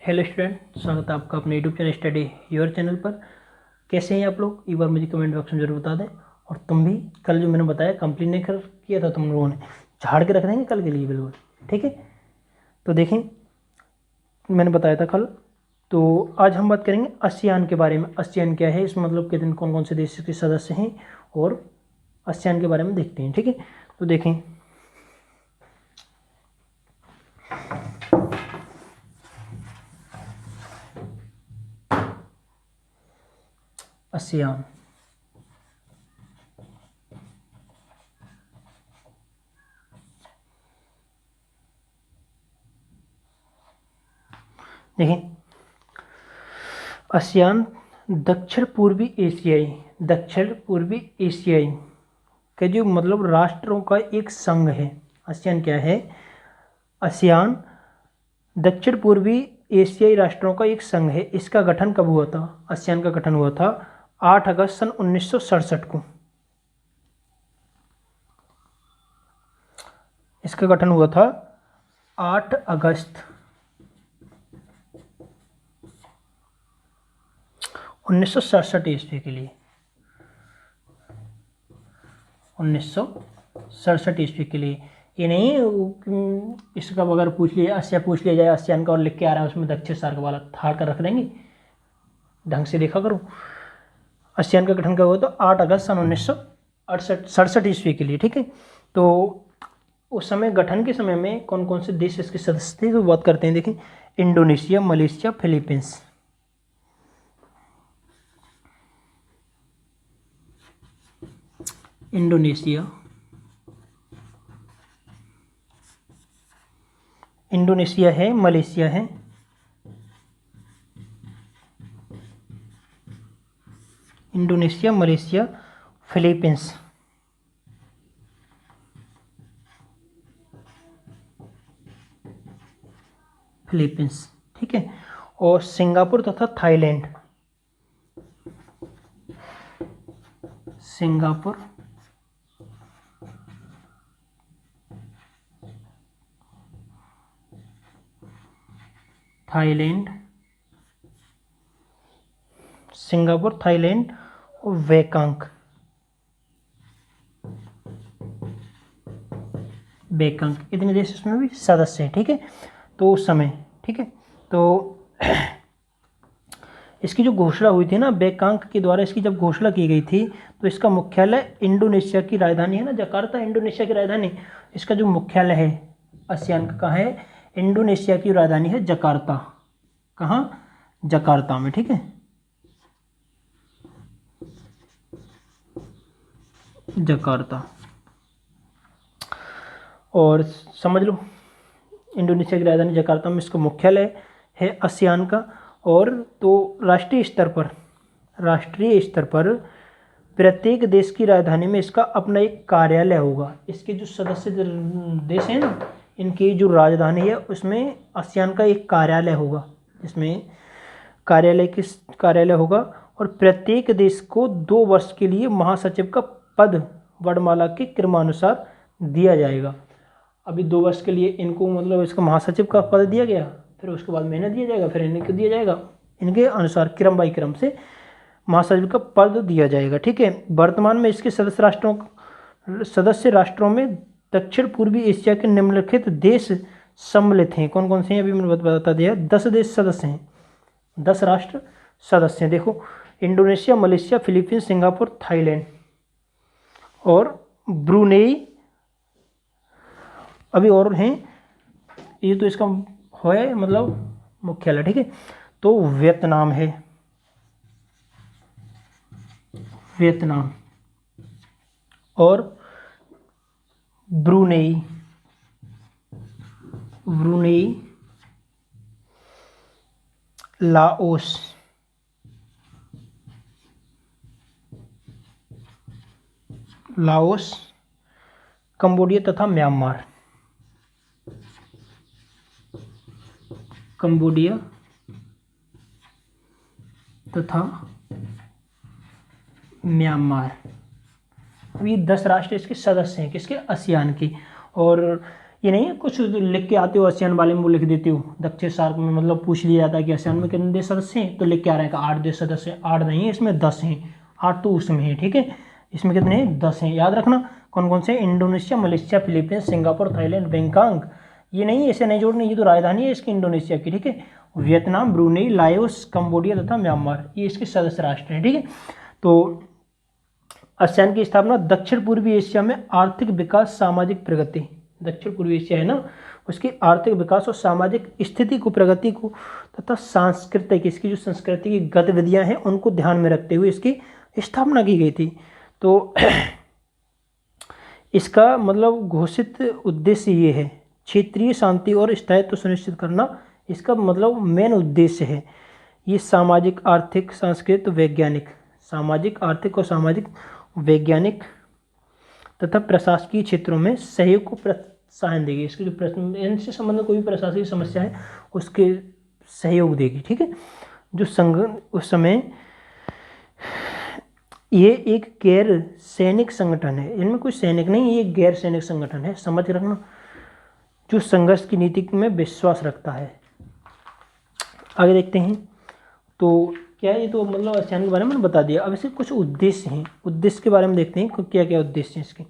Hello student, स्वागत है आपका अपने YouTube channel study your channel पर। कैसे हैं आप लोग? एक बार मुझे कमेंट बॉक्स में जरूर बता दें। और तुम भी कल जो मैंने बताया कंप्लीट नहीं कर किया था, तुम लोगों ने झाड़ के रख देंगे कल के लिए बिल्कुल, ठीक है। तो देखें, मैंने बताया था कल। तो आज हम बात करेंगे आसियान के बारे में। आसियान क्या है, इसमें मतलब कितने कौन कौन से देश के सदस्य हैं और आसियान के बारे में देखते हैं, ठीक है। तो देखें, आसियान देखें, आसियान दक्षिण पूर्वी एशियाई के जो मतलब राष्ट्रों का एक संघ है। आसियान क्या है? आसियान दक्षिण पूर्वी एशियाई राष्ट्रों का एक संघ है। इसका गठन कब हुआ था? आसियान का गठन हुआ था 8 अगस्त सन 1967 को। इसका गठन हुआ था 8 अगस्त 1967 ईस्वी के लिए। 1967 ईस्वी के लिए। ये नहीं इसका अगर पूछ लिया, आसिया पूछ लिया जाए आसियान का और लिख के आ रहा है उसमें दक्षिण सार्क वाला थाड़ कर रख देंगे। ढंग से देखा करो। आसियान का गठन कब हुआ था? 8 अगस्त सन 1967 ईस्वी के लिए, ठीक है। तो उस समय गठन के समय में कौन कौन से देश इसके सदस्य थे तो बात करते हैं। देखें, इंडोनेशिया, मलेशिया, फिलीपींस। इंडोनेशिया है, मलेशिया है, इंडोनेशिया, मलेशिया, फिलीपींस। ठीक है। और सिंगापुर तथा Thailand. Singapore, Thailand, Singapore, Thailand और बेकांक इतने देश इसमें भी सदस्य हैं, ठीक है। तो उस समय, ठीक है, तो इसकी जो घोषणा हुई थी ना, बेकांक के द्वारा इसकी जब घोषणा की गई थी तो इसका मुख्यालय इंडोनेशिया की राजधानी है ना, जकार्ता, इंडोनेशिया की राजधानी। इसका जो मुख्यालय है आसियान का कहाँ है? इंडोनेशिया की राजधानी है जकार्ता। कहाँ? जकार्ता में, ठीक है, जकार्ता। और समझ लो, इंडोनेशिया की राजधानी जकार्ता में इसका मुख्यालय है आसियान का। और तो राष्ट्रीय स्तर पर प्रत्येक देश की राजधानी में इसका अपना एक कार्यालय होगा। इसके जो सदस्य देश हैं ना, इनकी जो राजधानी है उसमें आसियान का एक कार्यालय होगा, जिसमें कार्यालय होगा। और प्रत्येक देश को 2 वर्ष के लिए महासचिव का पद वर्णमाला के क्रमानुसार दिया जाएगा। अभी 2 वर्ष के लिए इनको मतलब इसका महासचिव का पद दिया गया, फिर उसके बाद महीना दिया जाएगा, फिर इनको दिया जाएगा, इनके अनुसार क्रम बाई क्रम से महासचिव का पद दिया जाएगा, ठीक है। वर्तमान में इसके सदस्य राष्ट्रों में दक्षिण पूर्वी एशिया के निम्नलिखित देश सम्मिलित हैं। कौन कौन से हैं? अभी मैंने बता दिया, 10 देश सदस्य हैं, 10 राष्ट्र सदस्य हैं। देखो, Indonesia, Malaysia, Philippines, Singapore, Thailand और ब्रुनेई। अभी और हैं, ये तो इसका है मतलब मुख्यालय, ठीक है। तो वियतनाम है, वियतनाम और ब्रुनेई, लाओस, कंबोडिया तथा म्यांमार। कंबोडिया तथा म्यांमार। अभी 10 राष्ट्र इसके सदस्य हैं, किसके? आसियान के। और ये नहीं कुछ लिख के आते हो आसियान वाले में वो लिख देते हो दक्षिण सार्क में, मतलब पूछ लिया जाता है कि आसियान में कितने देश सदस्य हैं, तो लिख के आ रहे हैं कि 8 देश सदस्य हैं। 8 नहीं है इसमें, 10 हैं। 8 तो उसमें है, ठीक है। इसमें कितने हैं? 10 हैं। याद रखना कौन कौन से, Indonesia, Malaysia, Philippines, Singapore, Thailand, Bangkok. ये नहीं, ऐसे नहीं जोड़ने, ये तो राजधानी है इसकी इंडोनेशिया की, ठीक है। वियतनाम, ब्रूनेई, लाओस, कंबोडिया तथा म्यांमार, ये इसके सदस्य राष्ट्र हैं, ठीक है। तो आसियान की स्थापना दक्षिण पूर्वी एशिया में आर्थिक विकास, सामाजिक प्रगति, दक्षिण पूर्वी एशिया है ना, उसकी आर्थिक विकास और सामाजिक स्थिति को, प्रगति को तथा सांस्कृतिक, इसकी जो संस्कृति की गतिविधियां हैं उनको ध्यान में रखते हुए इसकी स्थापना की गई थी। तो इसका मतलब घोषित उद्देश्य ये है, क्षेत्रीय शांति और स्थायित्व सुनिश्चित करना इसका मतलब मेन उद्देश्य है। ये सामाजिक, आर्थिक, सांस्कृतिक, वैज्ञानिक, सामाजिक, आर्थिक और सामाजिक, वैज्ञानिक तथा प्रशासकीय क्षेत्रों में सहयोग को प्रोत्साहन देगी। इसके जो इनसे संबंधित कोई भी प्रशासकीय समस्या है उसके सहयोग देगी, ठीक है। जो संघ उस समय, ये एक गैर सैनिक संगठन है, इनमें कोई सैनिक नहीं, ये गैर सैनिक संगठन है, समझ रखना, जो संघर्ष की नीति में विश्वास रखता है। आगे देखते हैं। तो क्या ये तो मतलब आसियान के बारे में बता दिया। अब इसके कुछ उद्देश्य हैं, उद्देश्य के बारे में देखते हैं क्या क्या उद्देश्य हैं इसके।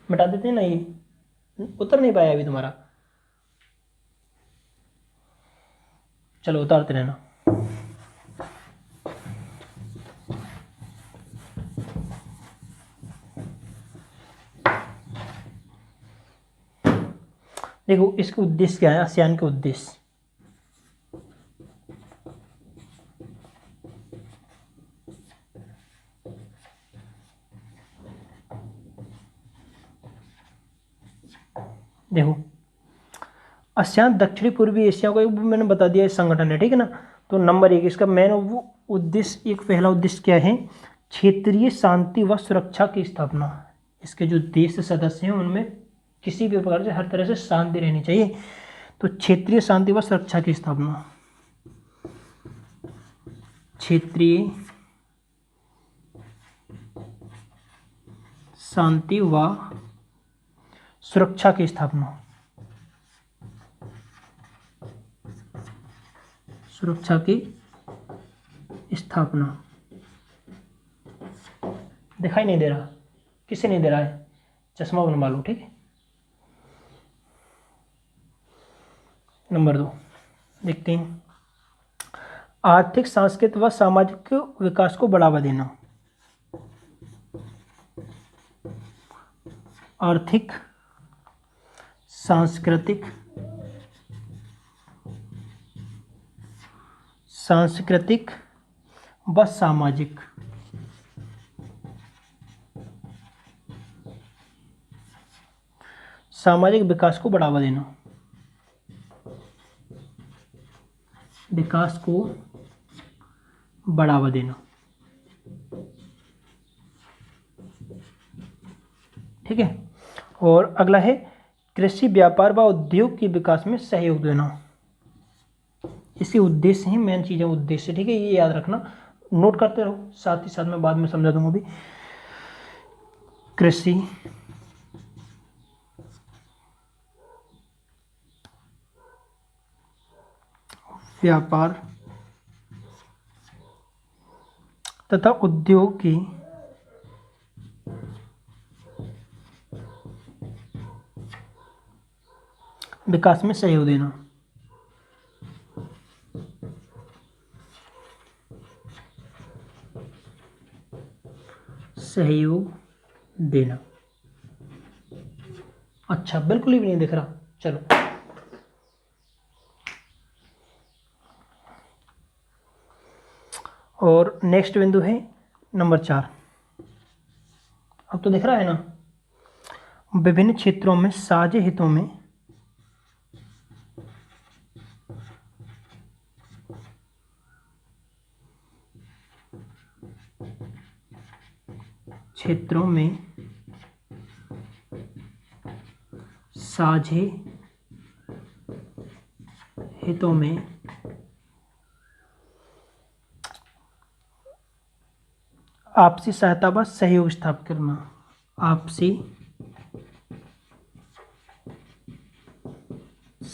मिटा देते हैं ना, ये उतर नहीं पाया अभी तुम्हारा, चलो उतारते रहना। देखो इसके उद्देश्य क्या है, आसियान के उद्देश्य। देखो आसियान दक्षिणी पूर्वी एशिया को, मैंने बता दिया संगठन है, ठीक है ना। तो नंबर 1 इसका मेन उद्देश्य, एक पहला उद्देश्य क्या है, क्षेत्रीय शांति व सुरक्षा की स्थापना। इसके जो देश सदस्य हैं उनमें किसी भी प्रकार से, हर तरह से शांति रहनी चाहिए। तो क्षेत्रीय शांति व सुरक्षा की स्थापना, क्षेत्रीय शांति व सुरक्षा की स्थापना, सुरक्षा की स्थापना। दिखाई नहीं दे रहा, किसे नहीं दे रहा है, चश्मा बनवा लो, ठीक है। नंबर 2 देखते हैं, आर्थिक, सांस्कृतिक व सामाजिक विकास को बढ़ावा देना। आर्थिक, सांस्कृतिक व सामाजिक, सामाजिक विकास को बढ़ावा देना, विकास को बढ़ावा देना, ठीक है। और अगला है कृषि, व्यापार व उद्योग के विकास में सहयोग देना। इसके उद्देश्य हैं, मेन चीज़ें उद्देश्य, ठीक है, ये याद रखना, नोट करते रहो, साथ ही साथ मैं बाद में समझा दूंगा भी। कृषि, व्यापार तथा उद्योग की विकास में सहयोग देना। सहयोग देना। अच्छा, बिल्कुल भी नहीं दिख रहा, चलो। और नेक्स्ट बिंदु है नंबर 4। अब तो दिख रहा है ना, विभिन्न क्षेत्रों में साझे हितों में साझे हितों में आपसी सहायता व सहयोग स्थापित करना। आपसी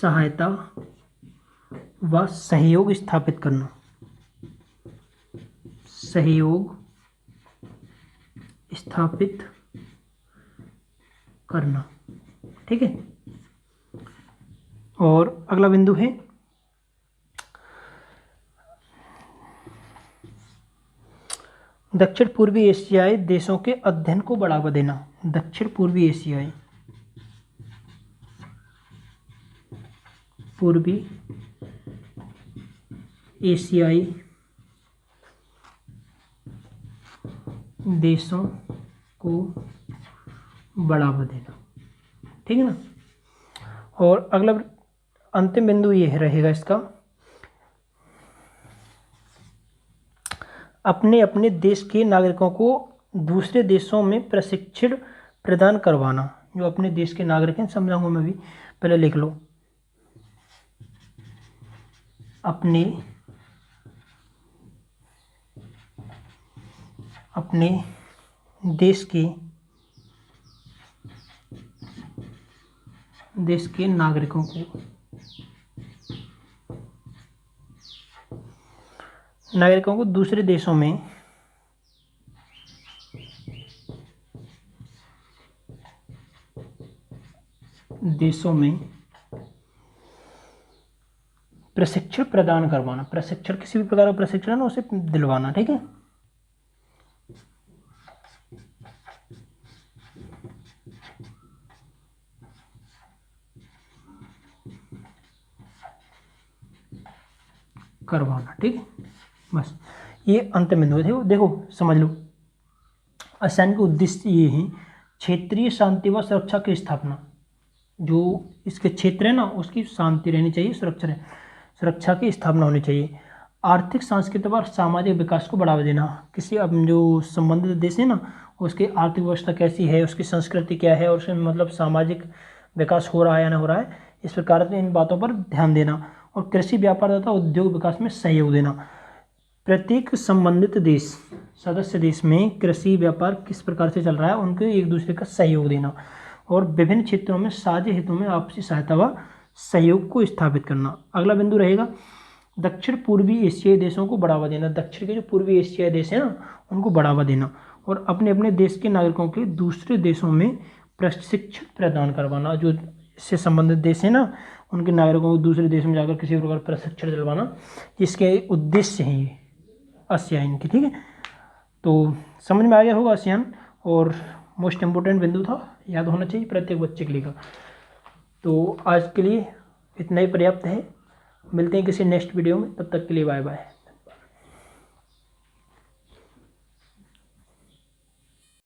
सहायता व सहयोग स्थापित करना, सहयोग स्थापित करना। ठीक है। और अगला बिंदु है दक्षिण पूर्वी एशियाई देशों के अध्ययन को बढ़ावा देना। दक्षिण पूर्वी एशियाई देशों को बढ़ावा देना। ठीक है ना। और अगला अंतिम बिंदु ये रहेगा इसका, अपने अपने देश के नागरिकों को दूसरे देशों में प्रशिक्षण प्रदान करवाना। जो अपने देश के नागरिक हैं, समझाऊंगा मैं भी, पहले लिख लो। अपने देश के नागरिकों को दूसरे देशों में प्रशिक्षण प्रदान करवाना। प्रशिक्षण, किसी भी प्रकार का प्रशिक्षण है उसे दिलवाना। ठीक है। करवाना। ठीक है। बस ये अंतिम बिंदु है। देखो समझ लो, आसियान के उद्देश्य ये है क्षेत्रीय शांति व सुरक्षा की स्थापना। जो इसके क्षेत्र है ना, उसकी शांति रहनी चाहिए, सुरक्षा की स्थापना होनी चाहिए। आर्थिक, सांस्कृतिक और सामाजिक विकास को बढ़ावा देना। किसी अब जो संबंधित देश है ना, उसकी आर्थिक व्यवस्था कैसी है, उसकी संस्कृति क्या है, और उसमें मतलब सामाजिक विकास हो रहा है या नहीं हो रहा है, इस प्रकार से इन बातों पर ध्यान देना। और कृषि, व्यापार तथा उद्योग विकास में सहयोग देना। प्रत्येक संबंधित देश, सदस्य देश में कृषि व्यापार किस प्रकार से चल रहा है, उनको एक दूसरे का सहयोग देना। और विभिन्न क्षेत्रों में साझे हितों में आपसी सहायता व सहयोग को स्थापित करना। अगला बिंदु रहेगा दक्षिण पूर्वी एशियाई देशों को बढ़ावा देना। दक्षिण के जो पूर्वी एशियाई देश हैं ना, उनको बढ़ावा देना। और अपने अपने देश के नागरिकों के दूसरे देशों में प्रशिक्षण प्रदान करवाना। जो इससे संबंधित देश है ना, उनके नागरिकों को दूसरे देश में जाकर किसी प्रकार प्रशिक्षण दिलवाना, इसके उद्देश्य हैं ये आसियान के। ठीक है। तो समझ में आ गया होगा आसियान, और मोस्ट इम्पोर्टेंट बिंदु था, याद होना चाहिए प्रत्येक बच्चे के लिए का। तो आज के लिए इतना ही पर्याप्त है। मिलते हैं किसी नेक्स्ट वीडियो में, तब तक के लिए बाय बाय।